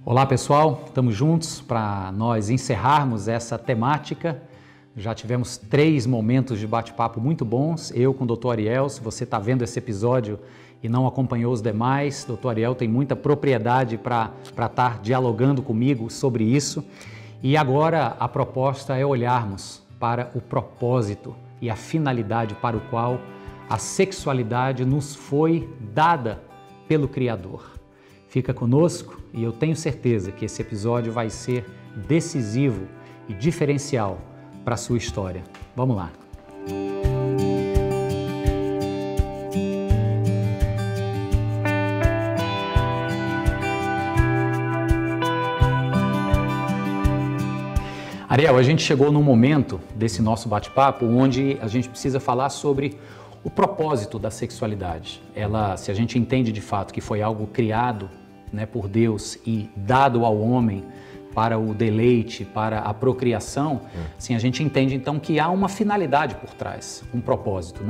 Olá pessoal, estamos juntos para nós encerrarmos essa temática. Já tivemos 3 momentos de bate-papo muito bons, eu com o Dr. Ariel. Se você está vendo esse episódio e não acompanhou os demais, Dr. Ariel tem muita propriedade para estar dialogando comigo sobre isso. E agora a proposta é olharmos para o propósito e a finalidade para o qual a sexualidade nos foi dada pelo Criador. Fica conosco e eu tenho certeza que esse episódio vai ser decisivo e diferencial para a sua história. Vamos lá! Ariel, a gente chegou num momento desse nosso bate-papo onde a gente precisa falar sobre o propósito da sexualidade. Ela, se a gente entende de fato que foi algo criado, por Deus e dado ao homem para o deleite, para a procriação, assim, a gente entende então que há uma finalidade por trás, um propósito,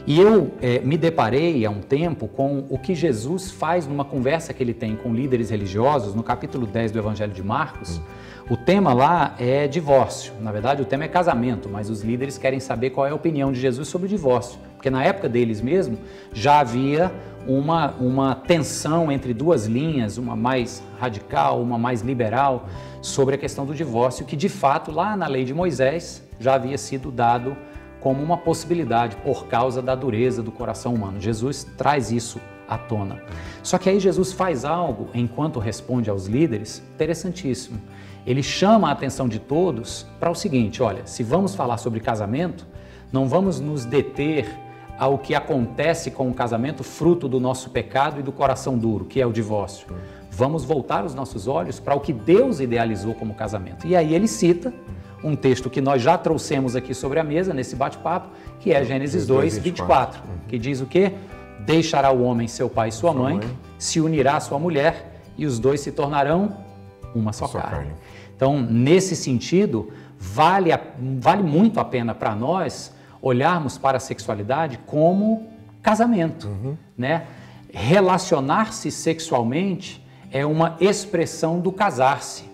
E eu me deparei há um tempo com o que Jesus faz numa conversa que ele tem com líderes religiosos, no capítulo 10 do Evangelho de Marcos. O tema lá é divórcio, na verdade o tema é casamento, mas os líderes querem saber qual é a opinião de Jesus sobre o divórcio, porque na época deles mesmo já havia uma tensão entre duas linhas, uma mais radical, uma mais liberal, sobre a questão do divórcio, que de fato lá na lei de Moisés já havia sido dado como uma possibilidade por causa da dureza do coração humano. Jesus traz isso à tona. Só que aí Jesus faz algo, enquanto responde aos líderes, interessantíssimo. Ele chama a atenção de todos para o seguinte: olha, se vamos falar sobre casamento, não vamos nos deter ao que acontece com o casamento fruto do nosso pecado e do coração duro, que é o divórcio. Vamos voltar os nossos olhos para o que Deus idealizou como casamento. E aí ele cita um texto que nós já trouxemos aqui sobre a mesa, nesse bate-papo, que é Gênesis 2, 24, que diz o quê? Deixará o homem seu pai e sua mãe, se unirá à sua mulher e os dois se tornarão uma só carne. Então, nesse sentido, vale muito a pena para nós olharmos para a sexualidade como casamento, Relacionar-se sexualmente é uma expressão do casar-se.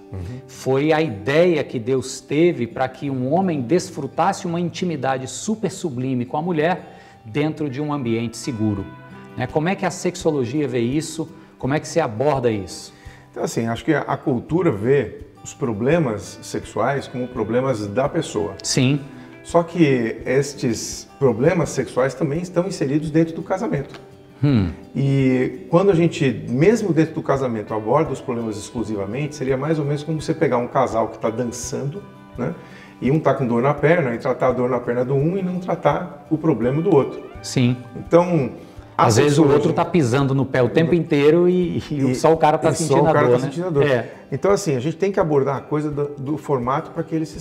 Foi a ideia que Deus teve para que um homem desfrutasse uma intimidade super sublime com a mulher dentro de um ambiente seguro. Como é que a sexologia vê isso? Como é que você aborda isso? Então, assim, acho que a cultura vê os problemas sexuais como problemas da pessoa. Sim. Só que estes problemas sexuais também estão inseridos dentro do casamento. E quando a gente, mesmo dentro do casamento, aborda os problemas exclusivamente, seria mais ou menos como você pegar um casal que está dançando, e um está com dor na perna, e tratar a dor na perna do um e não tratar o problema do outro. Sim. Então, às vezes o outro está pisando no pé o tempo inteiro e só o cara está sentindo a dor, Então, assim, a gente tem que abordar a coisa do formato para que ele se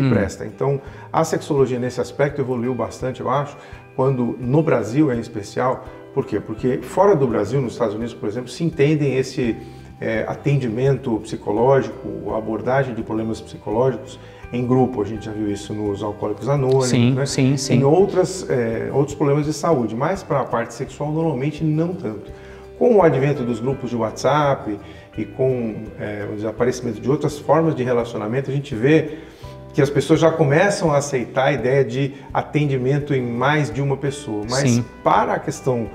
presta. Então, a sexologia nesse aspecto evoluiu bastante, eu acho, quando no Brasil em especial. Por quê? Porque fora do Brasil, nos Estados Unidos, por exemplo, se entendem esse atendimento psicológico, abordagem de problemas psicológicos em grupo. A gente já viu isso nos Alcoólicos Anônimos, sim. Em outros problemas de saúde, mas para a parte sexual normalmente não tanto. Com o advento dos grupos de WhatsApp e com o desaparecimento de outras formas de relacionamento, a gente vê que as pessoas já começam a aceitar a ideia de atendimento em mais de uma pessoa. Mas para a questão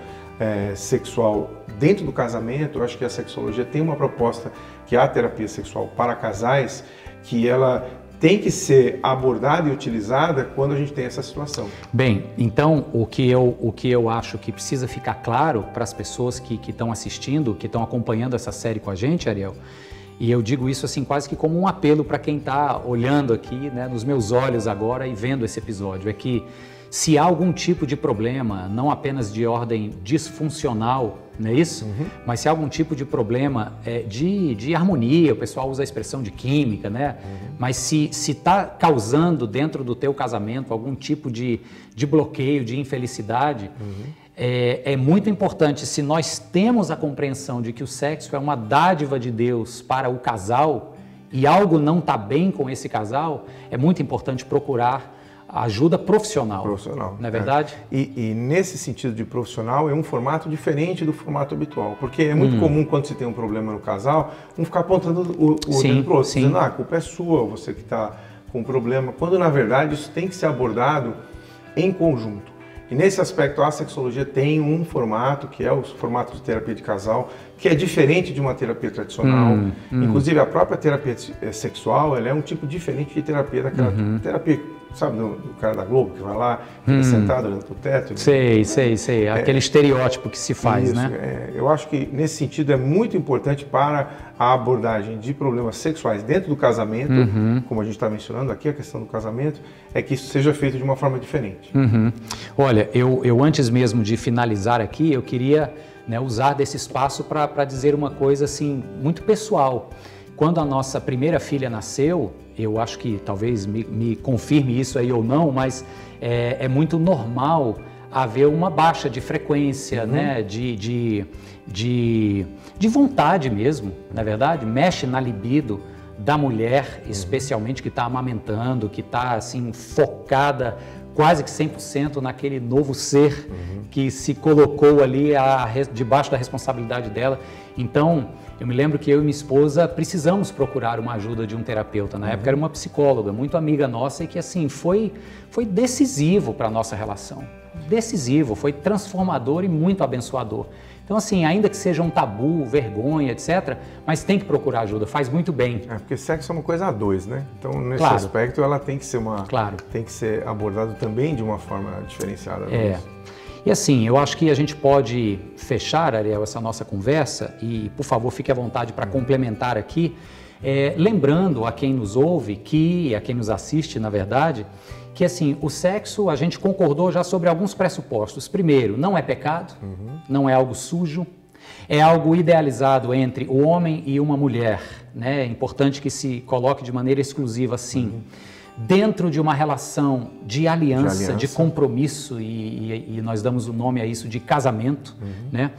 sexual dentro do casamento, eu acho que a sexologia tem uma proposta, que é a terapia sexual para casais, que ela tem que ser abordada e utilizada quando a gente tem essa situação. Bem, então o que eu acho que precisa ficar claro para as pessoas que estão assistindo, que estão acompanhando essa série com a gente, Ariel, e eu digo isso assim quase que como um apelo para quem está olhando aqui, nos meus olhos agora e vendo esse episódio, é que se há algum tipo de problema, não apenas de ordem disfuncional, não é isso? Mas se há algum tipo de problema de harmonia, o pessoal usa a expressão de química, Mas se está causando dentro do teu casamento algum tipo de bloqueio, de infelicidade, é muito importante, se nós temos a compreensão de que o sexo é uma dádiva de Deus para o casal e algo não está bem com esse casal, é muito importante procurar ajuda profissional. Profissional. Não é verdade? E nesse sentido de profissional, é um formato diferente do formato habitual. Porque é muito comum, quando você tem um problema no casal, um ficar apontando o dedo para o outro, dizendo, a culpa é sua, você que está com um problema. Quando, na verdade, isso tem que ser abordado em conjunto. E nesse aspecto, a sexologia tem um formato, que é o formato de terapia de casal, que é diferente de uma terapia tradicional. Inclusive, a própria terapia sexual, ela é um tipo diferente de terapia daquela terapia, sabe, do cara da Globo, que vai lá, fica sentado olhando pro teto. Sei. Aquele estereótipo que se faz, isso, né? Eu acho que, nesse sentido, é muito importante para a abordagem de problemas sexuais dentro do casamento, como a gente está mencionando aqui, a questão do casamento, é que isso seja feito de uma forma diferente. Olha, eu antes mesmo de finalizar aqui, eu queria, né, usar desse espaço para dizer uma coisa assim, muito pessoal. Quando a nossa primeira filha nasceu, eu acho que talvez me confirme isso aí ou não, mas é muito normal haver uma baixa de frequência, né, de vontade mesmo, na verdade, mexe na libido da mulher, especialmente que está amamentando, que está assim focada quase que 100% naquele novo ser que se colocou ali debaixo da responsabilidade dela. Então, eu me lembro que eu e minha esposa precisamos procurar uma ajuda de um terapeuta. Na época era uma psicóloga, muito amiga nossa e que assim foi decisivo para a nossa relação. Decisivo, foi transformador e muito abençoador. Então assim, ainda que seja um tabu, vergonha, etc., mas tem que procurar ajuda, faz muito bem. Porque sexo é uma coisa a dois, né? Então nesse aspecto ela tem que ser tem que ser abordado também de uma forma diferenciada. E assim, eu acho que a gente pode fechar, Ariel, essa nossa conversa e, por favor, fique à vontade para complementar aqui, lembrando a quem nos ouve, a quem nos assiste, na verdade, que assim, o sexo, a gente concordou já sobre alguns pressupostos. Primeiro, não é pecado, não é algo sujo, é algo idealizado entre o homem e uma mulher, né? É importante que se coloque de maneira exclusiva assim. Dentro de uma relação de aliança, de compromisso, e nós damos o nome a isso de casamento, né?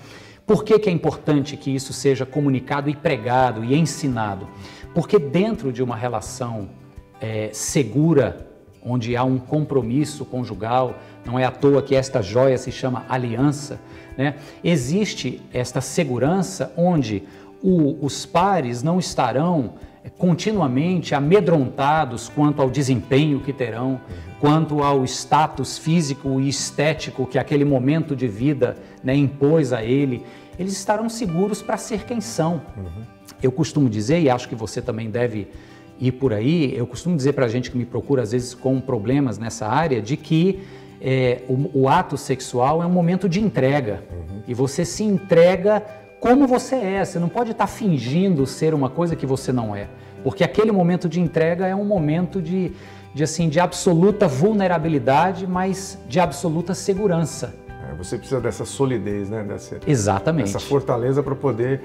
Por que é importante que isso seja comunicado e pregado e ensinado? Porque dentro de uma relação segura, onde há um compromisso conjugal, não é à toa que esta joia se chama aliança, né? Existe esta segurança onde os pares não estarão continuamente amedrontados quanto ao desempenho que terão, quanto ao status físico e estético que aquele momento de vida, né, impôs a ele. Eles estarão seguros para ser quem são. Eu costumo dizer, e acho que você também deve ir por aí, eu costumo dizer para a gente que me procura às vezes com problemas nessa área, de que o ato sexual é um momento de entrega, e você se entrega como você é, você não pode estar fingindo ser uma coisa que você não é, porque aquele momento de entrega é um momento de absoluta vulnerabilidade, mas de absoluta segurança. Você precisa dessa solidez, né? Exatamente. Dessa fortaleza para poder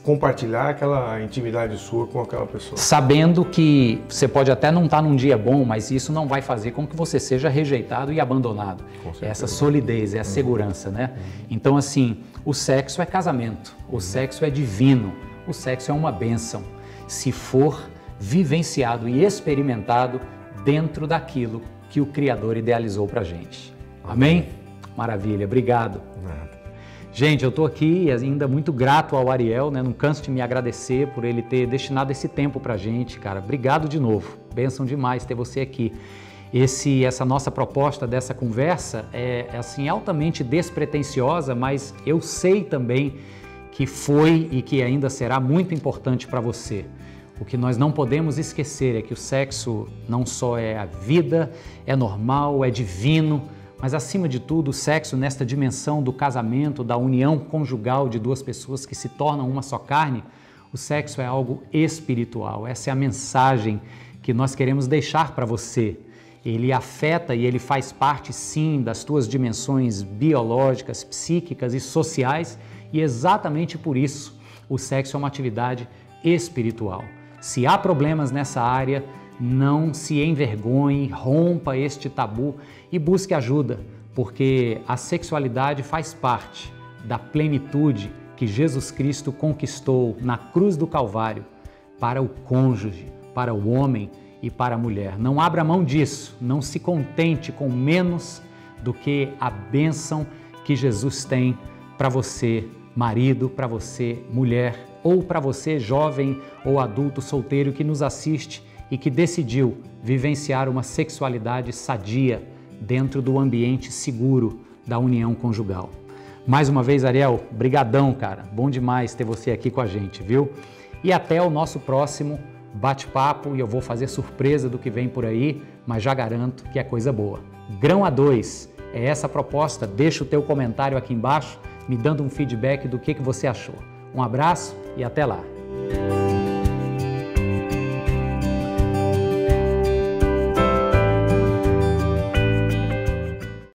compartilhar aquela intimidade sua com aquela pessoa. Sabendo que você pode até não estar num dia bom, mas isso não vai fazer com que você seja rejeitado e abandonado. Essa solidez, é a segurança, né? Então, assim, o sexo é casamento, o sexo é divino, o sexo é uma bênção, se for vivenciado e experimentado dentro daquilo que o Criador idealizou para a gente. Amém? Maravilha, obrigado. Gente, eu estou aqui ainda muito grato ao Ariel, né? Não canso de me agradecer por ele ter destinado esse tempo para a gente, cara. Obrigado de novo, bênção demais ter você aqui. Essa nossa proposta dessa conversa é assim, altamente despretensiosa, mas eu sei também que foi e que ainda será muito importante para você. O que nós não podemos esquecer é que o sexo não só é a vida, é normal, é divino, mas acima de tudo o sexo nesta dimensão do casamento, da união conjugal de duas pessoas que se tornam uma só carne, o sexo é algo espiritual. Essa é a mensagem que nós queremos deixar para você. Ele afeta e ele faz parte sim das tuas dimensões biológicas, psíquicas e sociais, e exatamente por isso o sexo é uma atividade espiritual. Se há problemas nessa área, não se envergonhe, rompa este tabu e busque ajuda, porque a sexualidade faz parte da plenitude que Jesus Cristo conquistou na cruz do Calvário para o cônjuge, para o homem e para a mulher. Não abra mão disso, não se contente com menos do que a bênção que Jesus tem para você, marido, para você, mulher, ou para você, jovem ou adulto solteiro que nos assiste e que decidiu vivenciar uma sexualidade sadia dentro do ambiente seguro da união conjugal. Mais uma vez, Ariel, brigadão, cara. Bom demais ter você aqui com a gente, viu? E até o nosso próximo bate-papo, e eu vou fazer surpresa do que vem por aí, mas já garanto que é coisa boa. Grão A2, é essa a proposta. Deixa o teu comentário aqui embaixo, me dando um feedback do que você achou. Um abraço e até lá!